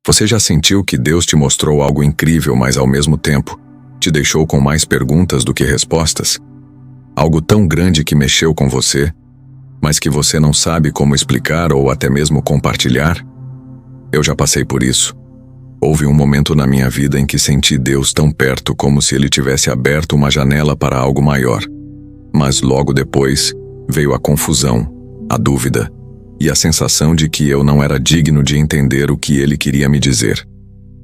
Você já sentiu que Deus te mostrou algo incrível, mas ao mesmo tempo te deixou com mais perguntas do que respostas? Algo tão grande que mexeu com você, mas que você não sabe como explicar ou até mesmo compartilhar? Eu já passei por isso. Houve um momento na minha vida em que senti Deus tão perto, como se Ele tivesse aberto uma janela para algo maior. Mas logo depois veio a confusão, a dúvida e a sensação de que eu não era digno de entender o que Ele queria me dizer.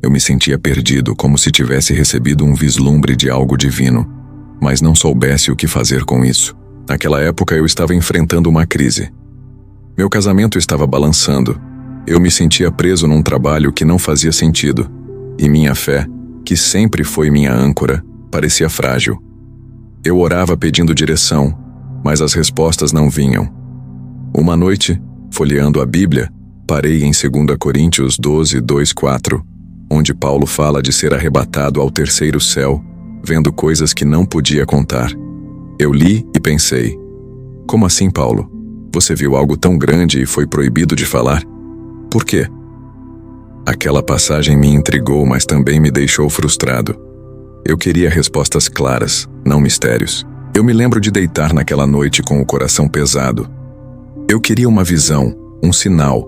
Eu me sentia perdido, como se tivesse recebido um vislumbre de algo divino, mas não soubesse o que fazer com isso. Naquela época eu estava enfrentando uma crise. Meu casamento estava balançando. Eu me sentia preso num trabalho que não fazia sentido, e minha fé, que sempre foi minha âncora, parecia frágil. Eu orava pedindo direção, mas as respostas não vinham. Uma noite, folheando a Bíblia, parei em 2 Coríntios 12, 2-4, onde Paulo fala de ser arrebatado ao terceiro céu, vendo coisas que não podia contar. Eu li e pensei: como assim, Paulo? Você viu algo tão grande e foi proibido de falar? Por quê? Aquela passagem me intrigou, mas também me deixou frustrado. Eu queria respostas claras, não mistérios. Eu me lembro de deitar naquela noite com o coração pesado. Eu queria uma visão, um sinal,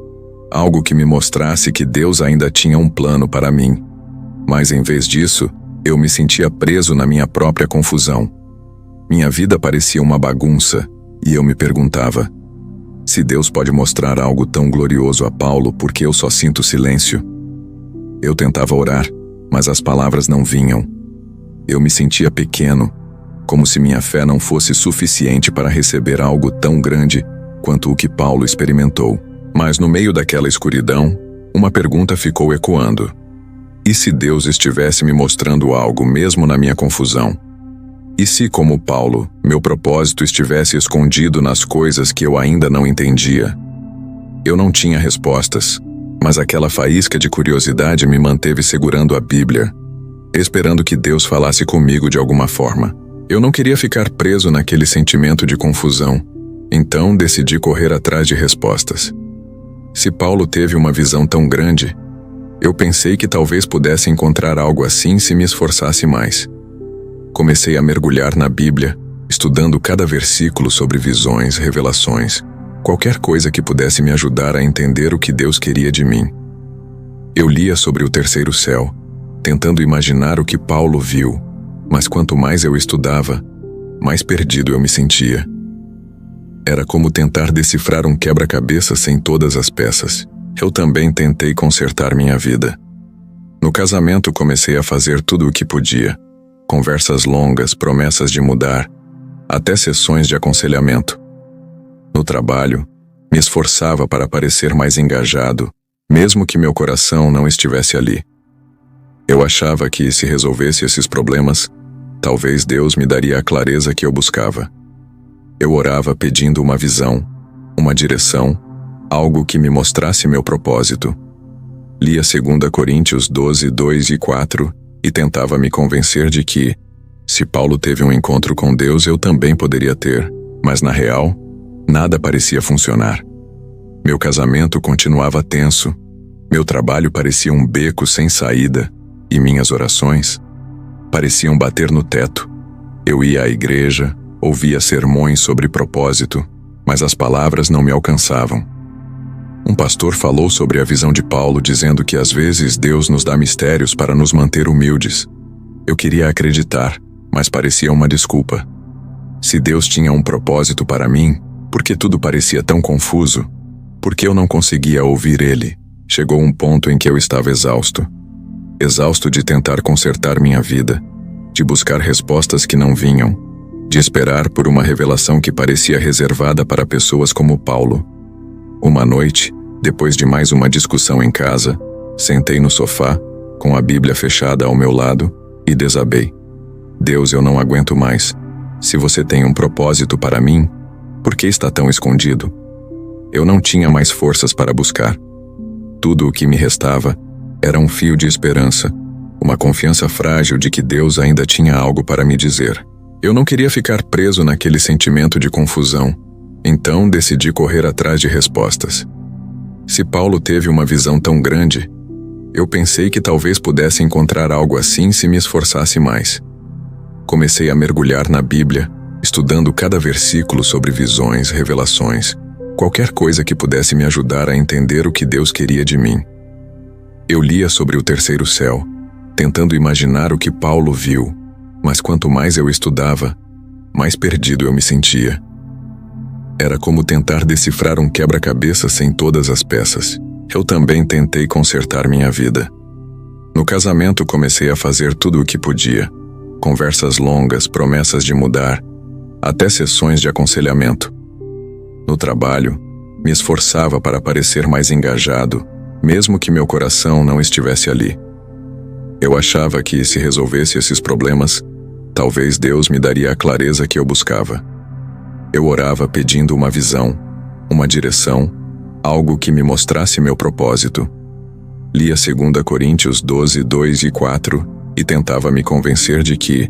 algo que me mostrasse que Deus ainda tinha um plano para mim. Mas em vez disso, eu me sentia preso na minha própria confusão. Minha vida parecia uma bagunça, e eu me perguntava: se Deus pode mostrar algo tão glorioso a Paulo, por que eu só sinto silêncio? Eu tentava orar, mas as palavras não vinham. Eu me sentia pequeno, como se minha fé não fosse suficiente para receber algo tão grande quanto o que Paulo experimentou. Mas no meio daquela escuridão, uma pergunta ficou ecoando: e se Deus estivesse me mostrando algo mesmo na minha confusão? E se, como Paulo, meu propósito estivesse escondido nas coisas que eu ainda não entendia? Eu não tinha respostas, mas aquela faísca de curiosidade me manteve segurando a Bíblia, esperando que Deus falasse comigo de alguma forma. Eu não queria ficar preso naquele sentimento de confusão, então decidi correr atrás de respostas. Se Paulo teve uma visão tão grande, eu pensei que talvez pudesse encontrar algo assim se me esforçasse mais. Comecei a mergulhar na Bíblia, estudando cada versículo sobre visões, revelações, qualquer coisa que pudesse me ajudar a entender o que Deus queria de mim. Eu lia sobre o terceiro céu, tentando imaginar o que Paulo viu, mas quanto mais eu estudava, mais perdido eu me sentia. Era como tentar decifrar um quebra-cabeça sem todas as peças. Eu também tentei consertar minha vida. No casamento comecei a fazer tudo o que podia. Conversas longas, promessas de mudar, até sessões de aconselhamento. No trabalho, me esforçava para parecer mais engajado, mesmo que meu coração não estivesse ali. Eu achava que, se resolvesse esses problemas, talvez Deus me daria a clareza que eu buscava. Eu orava pedindo uma visão, uma direção, algo que me mostrasse meu propósito. Lia 2 Coríntios 12, 2 e 4 e tentava me convencer de que, se Paulo teve um encontro com Deus, eu também poderia ter, mas na real, nada parecia funcionar. Meu casamento continuava tenso, meu trabalho parecia um beco sem saída, e minhas orações pareciam bater no teto. Eu ia à igreja, ouvia sermões sobre propósito, mas as palavras não me alcançavam. Um pastor falou sobre a visão de Paulo, dizendo que às vezes Deus nos dá mistérios para nos manter humildes. Eu queria acreditar, mas parecia uma desculpa. Se Deus tinha um propósito para mim, por que tudo parecia tão confuso? Por que eu não conseguia ouvir Ele? Chegou um ponto em que eu estava exausto. Exausto de tentar consertar minha vida, de buscar respostas que não vinham, de esperar por uma revelação que parecia reservada para pessoas como Paulo. Uma noite, depois de mais uma discussão em casa, sentei no sofá, com a Bíblia fechada ao meu lado, e desabei. Deus, eu não aguento mais. Se você tem um propósito para mim, por que está tão escondido? Eu não tinha mais forças para buscar. Tudo o que me restava era um fio de esperança, uma confiança frágil de que Deus ainda tinha algo para me dizer. Eu não queria ficar preso naquele sentimento de confusão, então decidi correr atrás de respostas. Se Paulo teve uma visão tão grande, Eu pensei que talvez pudesse encontrar algo assim se me esforçasse mais. Comecei a mergulhar na Bíblia, estudando cada versículo sobre visões, revelações, qualquer coisa que pudesse me ajudar a entender o que Deus queria de mim. Eu lia sobre o terceiro céu, tentando imaginar o que Paulo viu, mas quanto mais eu estudava, mais perdido eu me sentia. Era como tentar decifrar um quebra-cabeça sem todas as peças. Eu também tentei consertar minha vida. No casamento comecei a fazer tudo o que podia. Conversas longas, promessas de mudar, até sessões de aconselhamento. No trabalho, me esforçava para parecer mais engajado, mesmo que meu coração não estivesse ali. Eu achava que, se resolvesse esses problemas, talvez Deus me daria a clareza que eu buscava. Eu orava pedindo uma visão, uma direção, algo que me mostrasse meu propósito. Lia 2 Coríntios 12, 2 e 4 e tentava me convencer de que,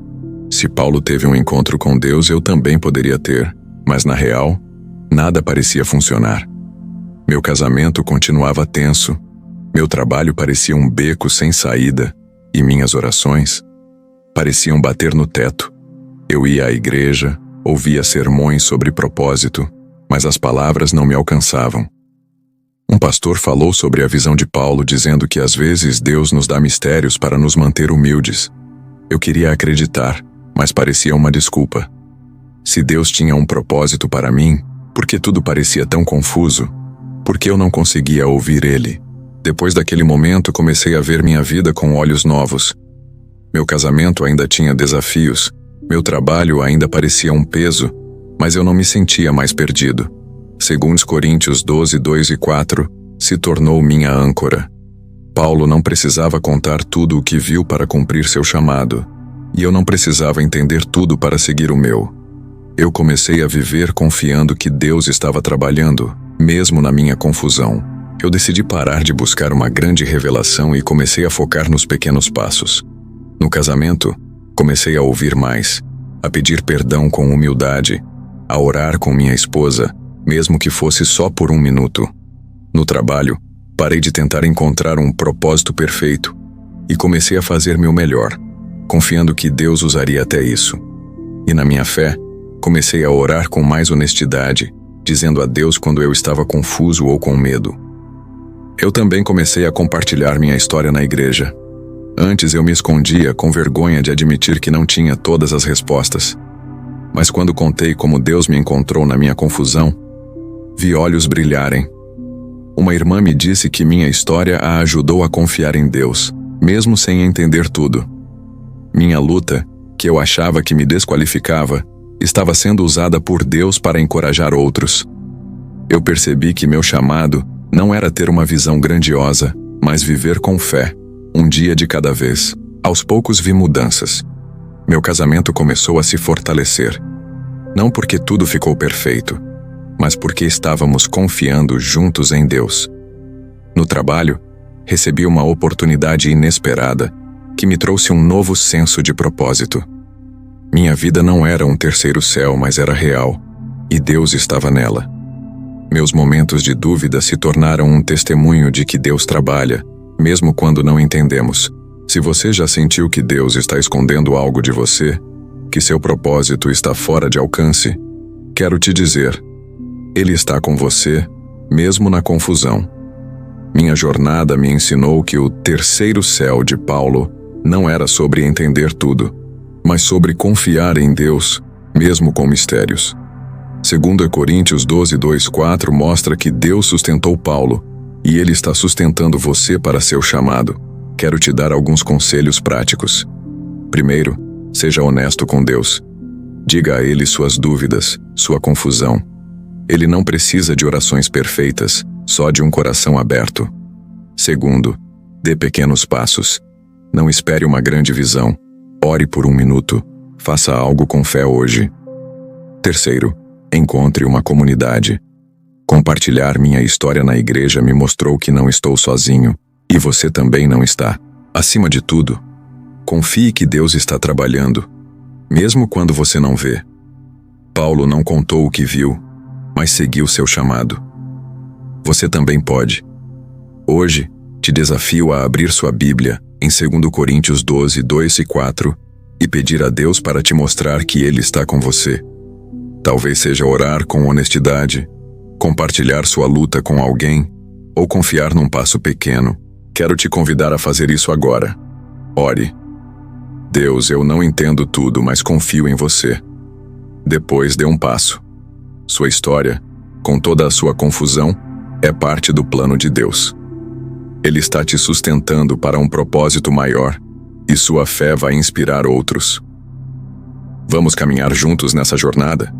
se Paulo teve um encontro com Deus, eu também poderia ter, mas na real, nada parecia funcionar. Meu casamento continuava tenso, meu trabalho parecia um beco sem saída e minhas orações pareciam bater no teto. Eu ia à igreja, ouvia sermões sobre propósito, mas as palavras não me alcançavam. Um pastor falou sobre a visão de Paulo, dizendo que às vezes Deus nos dá mistérios para nos manter humildes. Eu queria acreditar, mas parecia uma desculpa. Se Deus tinha um propósito para mim, por que tudo parecia tão confuso? Por que eu não conseguia ouvir Ele? Depois daquele momento, comecei a ver minha vida com olhos novos. Meu casamento ainda tinha desafios, meu trabalho ainda parecia um peso, mas eu não me sentia mais perdido. 2 Coríntios 12, 2 e 4 se tornou minha âncora. Paulo não precisava contar tudo o que viu para cumprir seu chamado, e eu não precisava entender tudo para seguir o meu. Eu comecei a viver confiando que Deus estava trabalhando, mesmo na minha confusão. Eu decidi parar de buscar uma grande revelação e comecei a focar nos pequenos passos. No casamento, comecei a ouvir mais, a pedir perdão com humildade, a orar com minha esposa, mesmo que fosse só por 1 minuto. No trabalho, parei de tentar encontrar um propósito perfeito e comecei a fazer meu melhor, confiando que Deus usaria até isso. E na minha fé, comecei a orar com mais honestidade, dizendo a Deus quando eu estava confuso ou com medo. Eu também comecei a compartilhar minha história na igreja. Antes eu me escondia com vergonha de admitir que não tinha todas as respostas. Mas quando contei como Deus me encontrou na minha confusão, vi olhos brilharem. Uma irmã me disse que minha história a ajudou a confiar em Deus, mesmo sem entender tudo. Minha luta, que eu achava que me desqualificava, estava sendo usada por Deus para encorajar outros. Eu percebi que meu chamado não era ter uma visão grandiosa, mas viver com fé, um dia de cada vez. Aos poucos vi mudanças. Meu casamento começou a se fortalecer. Não porque tudo ficou perfeito, mas porque estávamos confiando juntos em Deus. No trabalho, recebi uma oportunidade inesperada que me trouxe um novo senso de propósito. Minha vida não era um terceiro céu, mas era real, e Deus estava nela. Meus momentos de dúvida se tornaram um testemunho de que Deus trabalha, mesmo quando não entendemos. Se você já sentiu que Deus está escondendo algo de você, que seu propósito está fora de alcance, quero te dizer, Ele está com você, mesmo na confusão. Minha jornada me ensinou que o terceiro céu de Paulo não era sobre entender tudo, mas sobre confiar em Deus, mesmo com mistérios. 2 Coríntios 12, 2, 4 mostra que Deus sustentou Paulo, e Ele está sustentando você para seu chamado. Quero te dar alguns conselhos práticos. Primeiro, seja honesto com Deus. Diga a Ele suas dúvidas, sua confusão. Ele não precisa de orações perfeitas, só de um coração aberto. Segundo, dê pequenos passos. Não espere uma grande visão. Ore por 1 minuto. Faça algo com fé hoje. Terceiro, encontre uma comunidade. Compartilhar minha história na igreja me mostrou que não estou sozinho, e você também não está. Acima de tudo, confie que Deus está trabalhando, mesmo quando você não vê. Paulo não contou o que viu, mas seguiu seu chamado. Você também pode. Hoje, Te desafio a abrir sua Bíblia em 2 Coríntios 12, 2 e 4 e pedir a Deus para te mostrar que Ele está com você. Talvez seja orar com honestidade, compartilhar sua luta com alguém ou confiar num passo pequeno. Quero te convidar a fazer isso agora. Ore. Deus, eu não entendo tudo, mas confio em você. Depois dê um passo. Sua história, com toda a sua confusão, é parte do plano de Deus. Ele está te sustentando para um propósito maior, e sua fé vai inspirar outros. Vamos caminhar juntos nessa jornada?